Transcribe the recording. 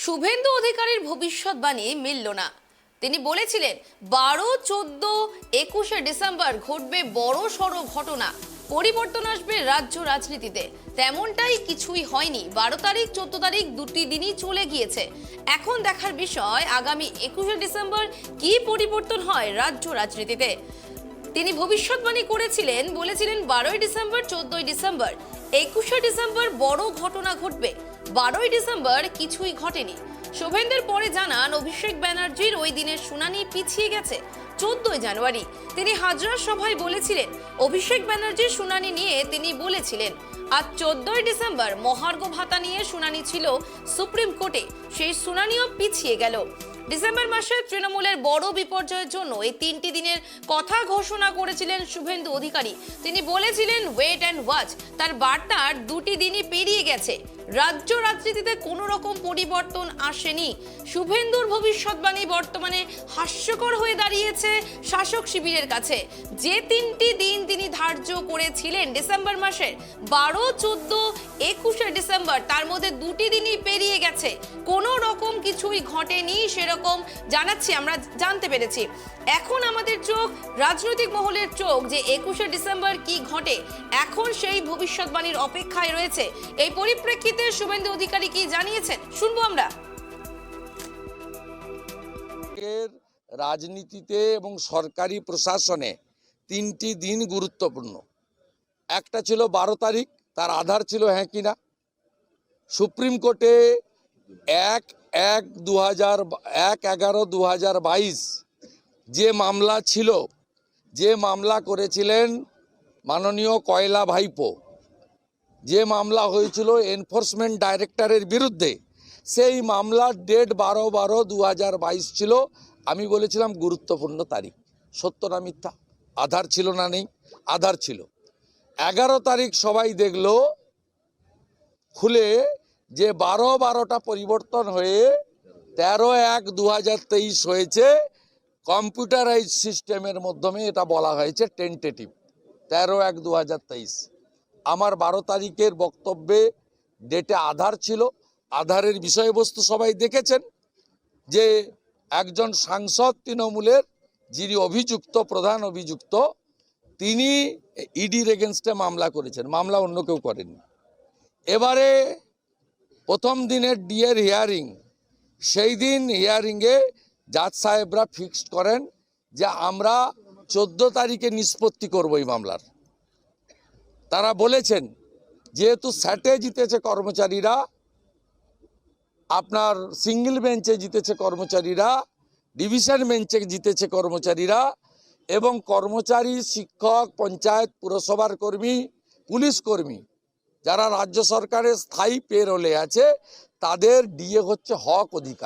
শুভেন্দু অধিকারীর ভবিষ্যৎবাণী মিলল না। তিনি বলেছিলেন 12, 14, 21শে ডিসেম্বর ঘটবে বড় সড় ঘটনা, পরিবর্তন আসবে রাজ্য রাজনীতিতে। তেমনটাই কিছুই হয়নি। 12 তারিখ 14 তারিখ দুটি দিনই চলে গিয়েছে। এখন দেখার বিষয় আগামী 21শে ডিসেম্বর কি পরিবর্তন হয় রাজ্য রাজনীতিতে। তিনি ভবিষ্যৎবাণী করেছিলেন, বলেছিলেন 12ই ডিসেম্বর, 14ই ডিসেম্বর, 21শে ডিসেম্বর বড় ঘটনা ঘটবে। 12ই ডিসেম্বর কিছুই ঘটেনি। শুভেন্দুর পরে জানান অভিষেক ব্যানার্জির ওই দিনের শুনানি পিছিয়ে গেছে 14ই জানুয়ারি। তিনি হাজরা সভায় বলেছিলেন অভিষেক ব্যানার্জির শুনানি নিয়ে তিনি বলেছিলেন। আজ 14ই ডিসেম্বর মহার্ঘ ভাতা নিয়ে শুনানি ছিল সুপ্রিম কোর্টে, সেই শুনানিও পিছিয়ে গেল। ডিসেম্বর মাসে তৃণমূলের বড় বিপর্যয়ের জন্য এই 3টি দিনের কথা ঘোষণা করেছিলেন শুভেন্দু অধিকারী। তিনি বলেছিলেন ওয়েট অ্যান্ড ওয়াচ। তার বার্তার দুটি দিনই পেরিয়ে গেছে, রাজ্য রাজনীতিতে কোনো রকম পরিবর্তন আসেনি। শুভেন্দুর ভবিষ্যৎবাণী বর্তমানে হাস্যকর হয়ে দাঁড়িয়েছে শাসক শিবিরের কাছে। যে 3টি দিন তিনি ধার্য করেছিলেন ডিসেম্বর মাসের 12, 14, 21শে ডিসেম্বর, তার মধ্যে দুটি দিনই পেরিয়ে গেছে, কোনো রকম কিছুই ঘটেনি সেরকম জানাচ্ছি, আমরা জানতে পেরেছি। এখন আমাদের চোখ, রাজনৈতিক মহলের চোখ, যে 21শে ডিসেম্বর কি ঘটে, এখন সেই ভবিষ্যৎবাণীর অপেক্ষায় রয়েছে। এই পরিপ্রেক্ষিতে শুভেন্দু অধিকারী কি জানিয়েছেন শুনবো আমরা। রাজনীতিতে এবং সরকারি প্রশাসনে 3টি দিন গুরুত্বপূর্ণ। একটা ছিল 12 তারিখ, তার আধার ছিল হ্যাঁ কিনা। সুপ্রিম কোর্টে 1/11/2022 যে মামলা ছিল, যে মামলা করেছিলেন মাননীয় কয়লা ভাইপো, যে মামলা হয়েছিল এনফোর্সমেন্ট ডাইরেক্টরের বিরুদ্ধে, সেই মামলার ডেট 12/12/2022 ছিল। আমি বলেছিলাম গুরুত্বপূর্ণ তারিখ। সত্য না মিথ্যা? আধার ছিল না নেই? আধার ছিল। 11 তারিখ সবাই দেখলো খুলে যে 12-12টা পরিবর্তন হয়ে 13/1/2023 হয়েছে। কম্পিউটারাইজ সিস্টেমের মাধ্যমে এটা বলা হয়েছে টেন্টেটিভ 13/1/2023। আমার 12 তারিখের বক্তব্যে ডেটে আধার ছিল। আধারের বিষয়বস্তু সবাই দেখেছেন, যে একজন সাংসদ তৃণমূলের, যিনি অভিযুক্ত, প্রধান অভিযুক্ত, তিনি ইডির এগেনস্টে মামলা করেছেন, মামলা অন্য কেউ করেননি। এবারে প্রথম দিনের ডিএর হিয়ারিং, সেই দিন হিয়ারিংয়ে জাজ সাহেবরা ফিক্সড করেন যে আমরা 14 তারিখে নিষ্পত্তি করব এই মামলার। তারা বলেছেন যেহেতু স্যাটে জিতেছে কর্মচারীরা, আপনার সিঙ্গেল বেঞ্চে জিতেছে কর্মচারীরা, ডিভিশন বেঞ্চে জিতেছে কর্মচারীরা, এবং কর্মচারী, শিক্ষক, পঞ্চায়েত, পুরসভার কর্মী, পুলিশ কর্মী যারা রাজ্য সরকারের স্থায়ী পেরোলে আছে, তাদের ডিএ হচ্ছে হক অধিকার।